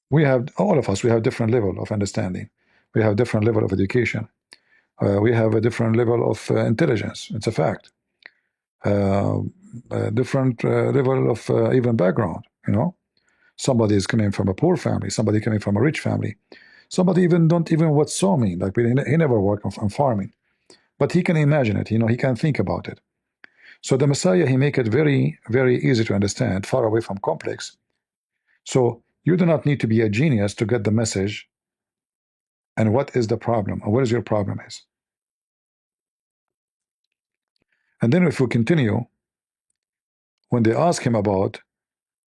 We have, all of us, we have different level of understanding. We have different level of education. We have a different level of intelligence. It's a fact. A different level of even background. Somebody is coming from a poor family. Somebody coming from a rich family. Somebody even don't even what saw me. Like he never worked on farming, but he can imagine it. He can think about it. So the Messiah, he make it very, very easy to understand, far away from complex. So you do not need to be a genius to get the message. And what is the problem? Or what is your problem is? And then if we continue, when they ask him about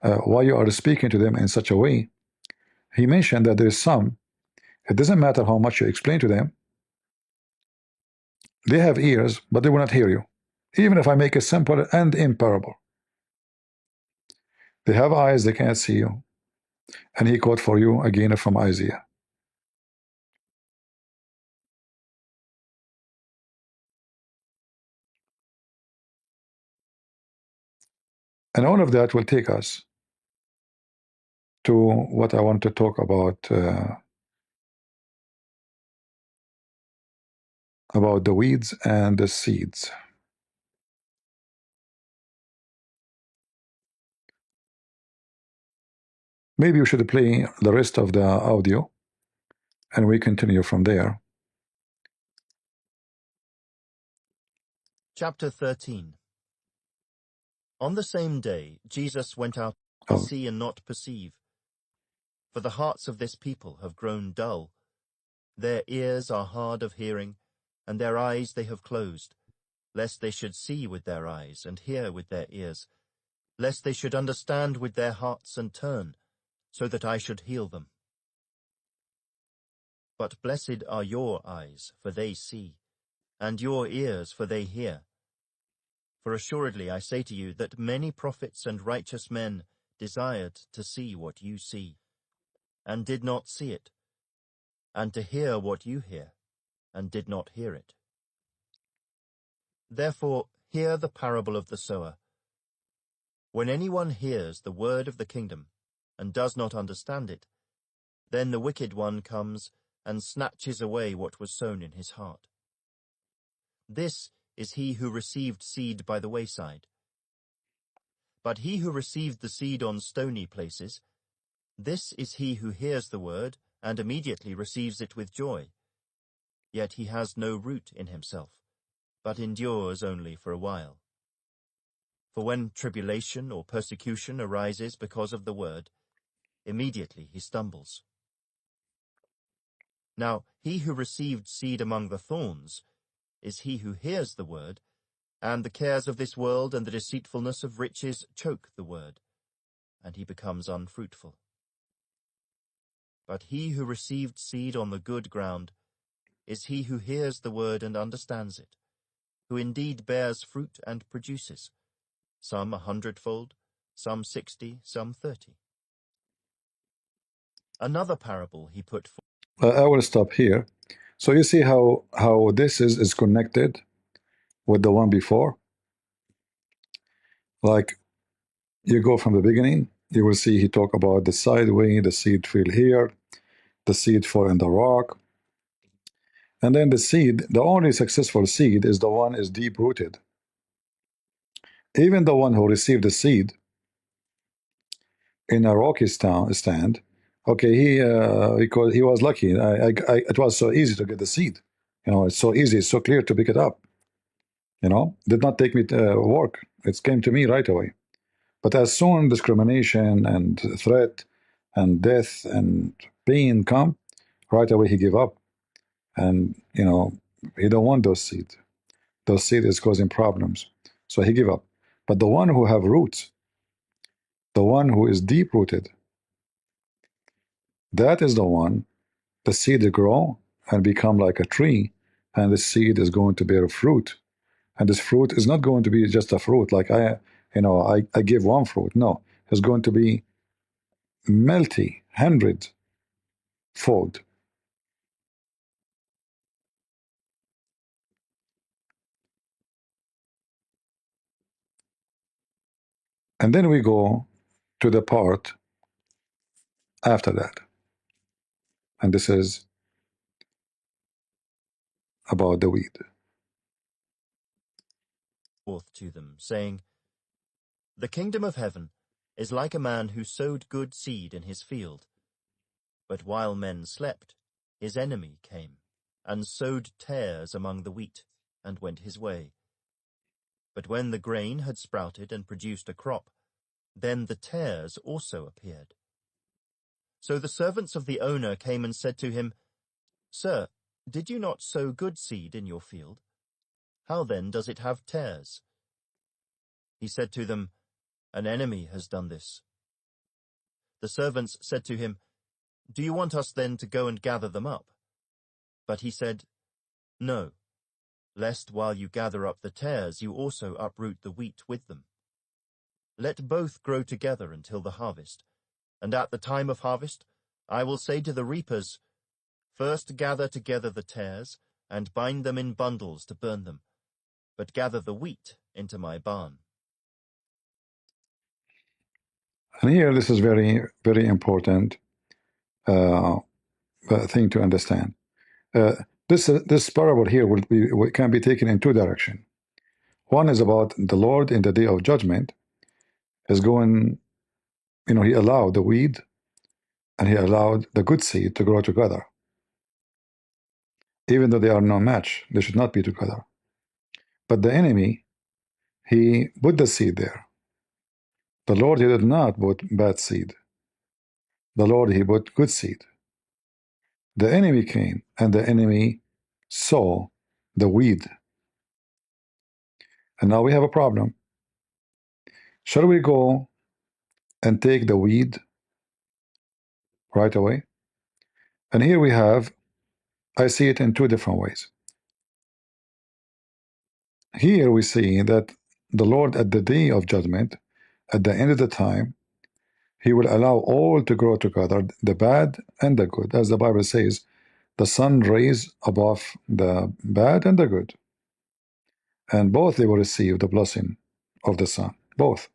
why you are speaking to them in such a way, he mentioned that there is some, it doesn't matter how much you explain to them, they have ears, but they will not hear you. Even if I make it simple and imparable. They have eyes, they can't see you. And he quote for you again from Isaiah. And all of that will take us to what I want to talk about the weeds and the seeds. Maybe we should play the rest of the audio and we continue from there. Chapter 13. On the same day Jesus went out to see and not perceive, for the hearts of this people have grown dull. Their ears are hard of hearing, and their eyes they have closed, lest they should see with their eyes and hear with their ears, lest they should understand with their hearts and turn, so that I should heal them. But blessed are your eyes, for they see, and your ears, for they hear. For assuredly I say to you that many prophets and righteous men desired to see what you see, and did not see it, and to hear what you hear, and did not hear it. Therefore hear the parable of the sower. When anyone hears the word of the kingdom, and does not understand it, then the wicked one comes and snatches away what was sown in his heart. This is he who received seed by the wayside. But he who received the seed on stony places, this is he who hears the word and immediately receives it with joy. Yet he has no root in himself, but endures only for a while. For when tribulation or persecution arises because of the word, immediately he stumbles. Now he who received seed among the thorns is he who hears the word, and the cares of this world and the deceitfulness of riches choke the word, and he becomes unfruitful. But he who received seed on the good ground is he who hears the word and understands it, who indeed bears fruit and produces, some 100-fold, some 60, some 30. Another parable he put forth. I will stop here. So you see how this is connected with the one before. Like you go from the beginning, you will see he talk about the sideway, the seed fell here, the seed fall in the rock, and then the seed. The only successful seed is the one is deep rooted. Even the one who received the seed in a rocky stand, okay, because he was lucky. It was so easy to get the seed. It's so easy, it's so clear to pick it up. Did not take me to work. It came to me right away. But as soon discrimination and threat and death and pain come, right away he give up. And he don't want those seeds. Those seeds is causing problems. So he give up. But the one who have roots, the one who is deep rooted, that is the one, the seed grow and become like a tree, and the seed is going to bear fruit. And this fruit is not going to be just a fruit like I give one fruit. No, it's going to be multi, 100-fold. And then we go to the part after that. And this is about the weed. Forth to them, saying, The kingdom of heaven is like a man who sowed good seed in his field. But while men slept, his enemy came, and sowed tares among the wheat, and went his way. But when the grain had sprouted and produced a crop, then the tares also appeared. So the servants of the owner came and said to him, Sir, did you not sow good seed in your field? How then does it have tares? He said to them, An enemy has done this. The servants said to him, Do you want us then to go and gather them up? But he said, No, lest while you gather up the tares you also uproot the wheat with them. Let both grow together until the harvest, and at the time of harvest I will say to the reapers, First gather together the tares, and bind them in bundles to burn them, but gather the wheat into my barn. And here, this is very, very important thing to understand. This parable here can be taken in two directions. One is about the Lord in the day of judgment is going, he allowed the weed and he allowed the good seed to grow together. Even though they are no match, they should not be together. But the enemy, he put the seed there. The Lord, he did not put bad seed. The Lord, he put good seed. The enemy came and the enemy saw the weed. And now we have a problem. Shall we go and take the weed right away? And here we have, I see it in two different ways. Here we see that the Lord at the day of judgment, at the end of the time, he will allow all to grow together, the bad and the good. As the Bible says, the sun rays above the bad and the good. And both they will receive the blessing of the sun, both.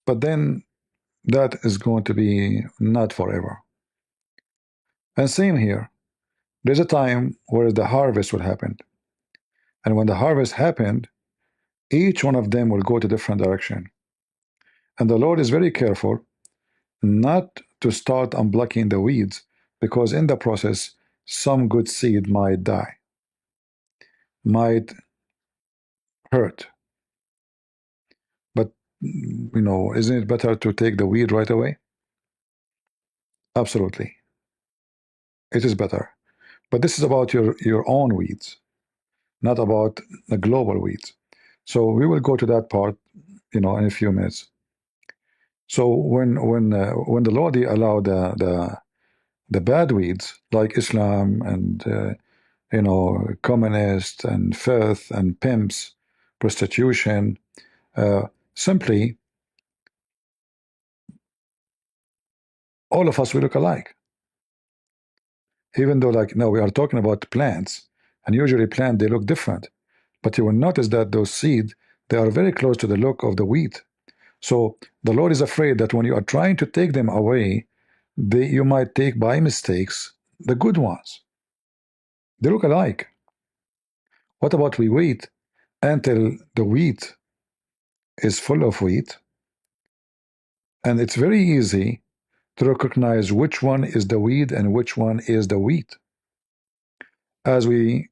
But then that is going to be not forever. And same here. There's a time where the harvest will happen. And when the harvest happened, each one of them will go to different direction. And the Lord is very careful not to start unblocking the weeds, because in the process, some good seed might die, might hurt. But, isn't it better to take the weed right away? Absolutely. It is better. But this is about your own weeds, not about the global weeds. So we will go to that part, in a few minutes. So when the Lord allowed the bad weeds like Islam and communists and filth and pimps, prostitution, simply all of us we look alike. Even though now we are talking about plants, and usually plants they look different, but you will notice that those seeds they are very close to the look of the wheat. So the Lord is afraid that when you are trying to take them away, you might take by mistakes the good ones. They look alike. What about we wait until the wheat is full of wheat, and it's very easy to recognize which one is the weed and which one is the wheat. As we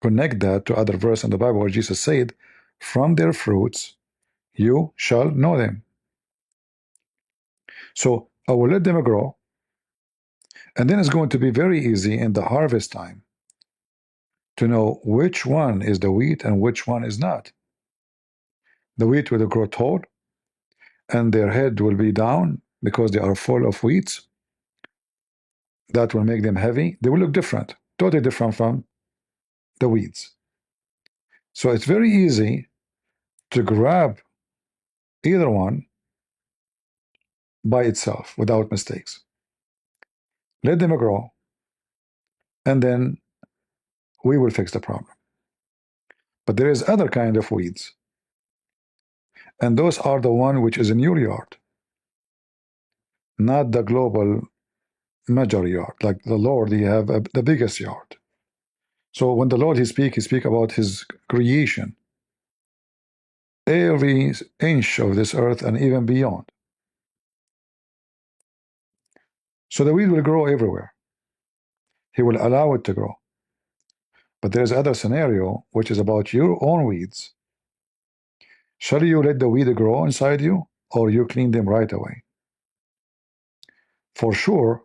connect that to other verse in the Bible where Jesus said, from their fruits you shall know them. So I will let them grow, and then it's going to be very easy in the harvest time to know which one is the wheat and which one is not. The wheat will grow tall, and their head will be down because they are full of weeds. That will make them heavy. They will look different, totally different from the weeds. So it's very easy to grab either one by itself without mistakes. Let them grow, and then we will fix the problem. But there is other kind of weeds, and those are the one which is in your yard. not the global major yard. Like the Lord, he have the biggest yard. So when the Lord he speak about his creation, every inch of this earth and even beyond. So the weed will grow everywhere. He will allow it to grow. But there's other scenario which is about your own weeds. Shall you let the weed grow inside you, or you clean them right away? For sure,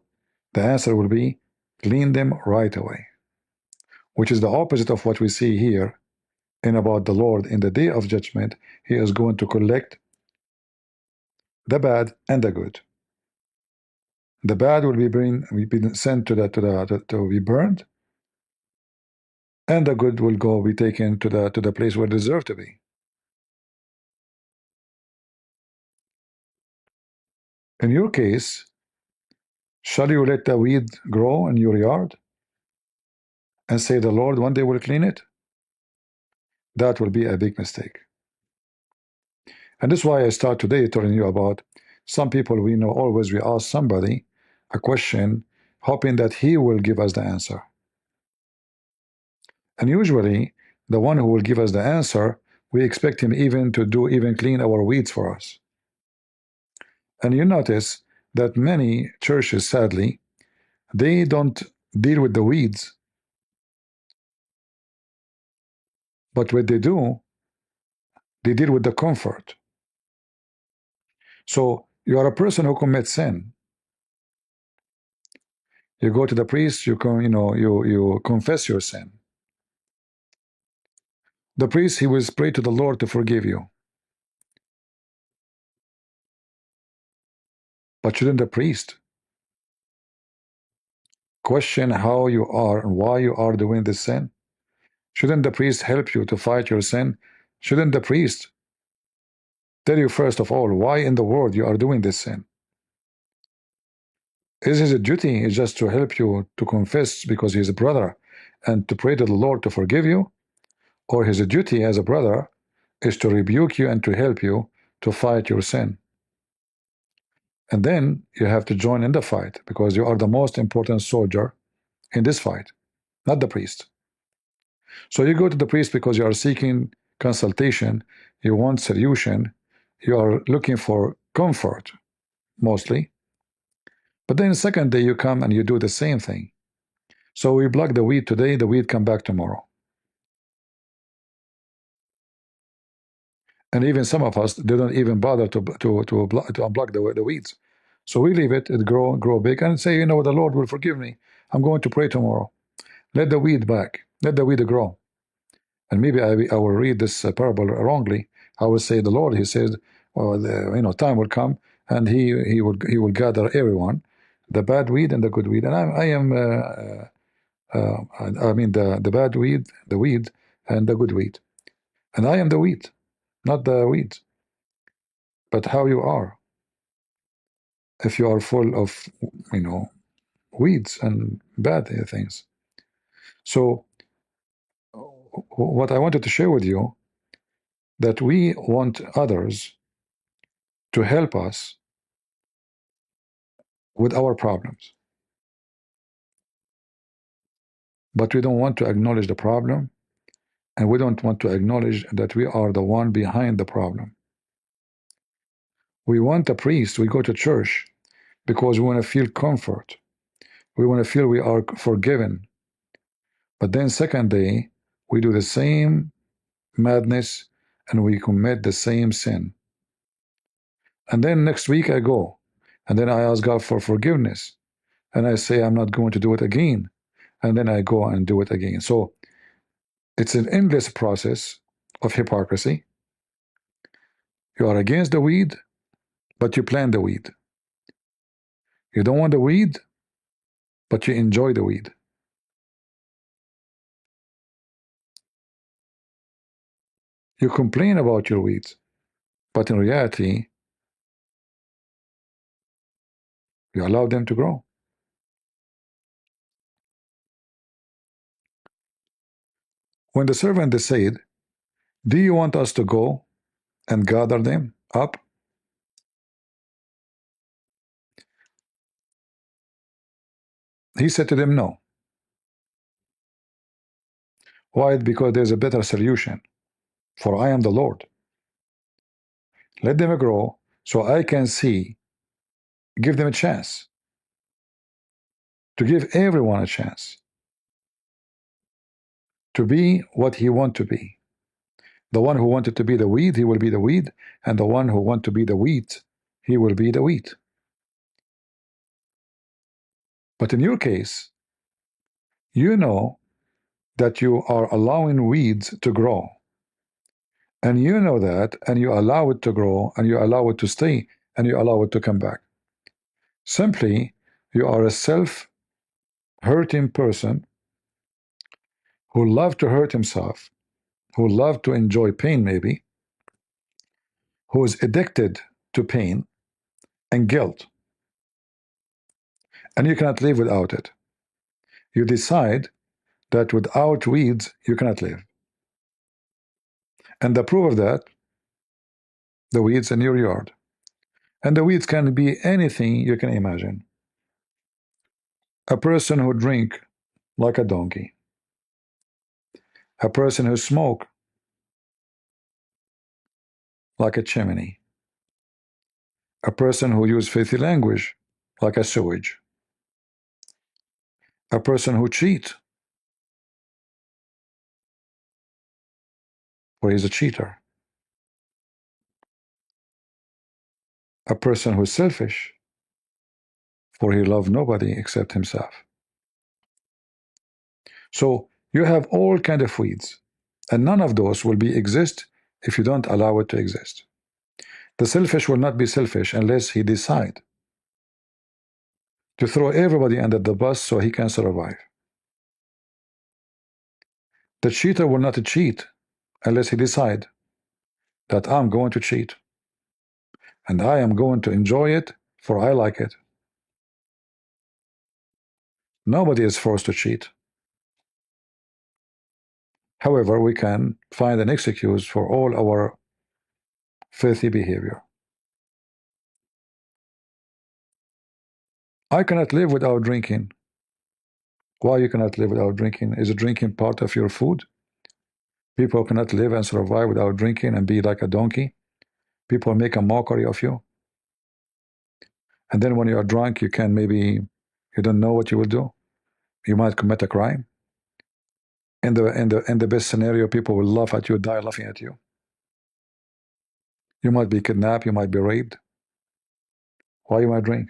the answer will be clean them right away, which is the opposite of what we see here in about the Lord in the day of judgment. He is going to collect the bad and the good. The bad will be sent to be burned, and the good will be taken to the place where they deserve to be. In your case, shall you let the weed grow in your yard and say the Lord one day will clean it? That will be a big mistake. And this is why I start today telling you about some people we know. Always we ask somebody a question, hoping that he will give us the answer. And usually, the one who will give us the answer, we expect him even to clean our weeds for us. And you notice that many churches, sadly, they don't deal with the weeds. But what they do, they deal with the comfort. So you are a person who commits sin. You go to the priest, you confess your sin. The priest, he will pray to the Lord to forgive you. But shouldn't the priest question how you are and why you are doing this sin? Shouldn't the priest help you to fight your sin? Shouldn't the priest tell you first of all why in the world you are doing this sin? Is his duty is just to help you to confess because he's a brother and to pray to the Lord to forgive you? Or his duty as a brother is to rebuke you and to help you to fight your sin? And then you have to join in the fight because you are the most important soldier in this fight, not the priest. So you go to the priest because you are seeking consultation, you want solution, you are looking for comfort mostly. But then the second day you come and you do the same thing. So we block the weed today, the weed come back tomorrow. And even some of us didn't even bother to unblock the weeds. So we leave it, it grow big, and say, the Lord will forgive me. I'm going to pray tomorrow. Let the weed back. Let the weed grow. And maybe I will read this parable wrongly. I will say the Lord, he said, time will come and he will gather everyone, the bad weed and the good weed. And I am I mean the bad weed, the weed, and the good weed. And I am the wheat, not the weed. But how you are, if you are full of weeds and bad things. So what I wanted to share with you, that we want others to help us with our problems, but we don't want to acknowledge the problem, and we don't want to acknowledge that we are the one behind the problem. We want a priest, we go to church because we want to feel comfort, we want to feel we are forgiven. But then second day we do the same madness and we commit the same sin. And then next week I go and then I ask God for forgiveness and I say I'm not going to do it again, and then I go and do it again. So it's an endless process of hypocrisy. You are against the weed, but you plant the weed. You don't want the weed, but you enjoy the weed. You complain about your weeds, but in reality, you allow them to grow. When the servant said, do you want us to go and gather them up? He said to them, no. Why? Because there's a better solution. For I am the Lord. Let them grow so I can see, give them a chance, to give everyone a chance to be what he wants to be. The one who wanted to be the weed, he will be the weed, and the one who wants to be the wheat, he will be the wheat. But in your case, you know that you are allowing weeds to grow, and you know that, and you allow it to grow, and you allow it to stay, and you allow it to come back. Simply, you are a self-hurting person who loves to hurt himself, who loves to enjoy pain maybe, who is addicted to pain and guilt, and you cannot live without it. You decide that without weeds you cannot live. And the proof of that, the weeds in your yard. And the weeds can be anything you can imagine. A person who drink like a donkey. A person who smoke like a chimney. A person who use filthy language like a sewage. A person who cheat, for he's a cheater. A person who's selfish, for he loves nobody except himself. So you have all kind of weeds, and none of those will be exist if you don't allow it to exist. The selfish will not be selfish unless he decide to throw everybody under the bus so he can survive. The cheater will not cheat unless he decide that I'm going to cheat, and I am going to enjoy it, for I like it. Nobody is forced to cheat. However, we can find an excuse for all our filthy behavior. I cannot live without drinking. Why you cannot live without drinking? Is drinking part of your food? People cannot live and survive without drinking and be like a donkey. People make a mockery of you. And then when you are drunk, you can maybe, you don't know what you will do. You might commit a crime. In the best scenario, people will laugh at you, die laughing at you. You might be kidnapped, you might be raped. Why you might drink?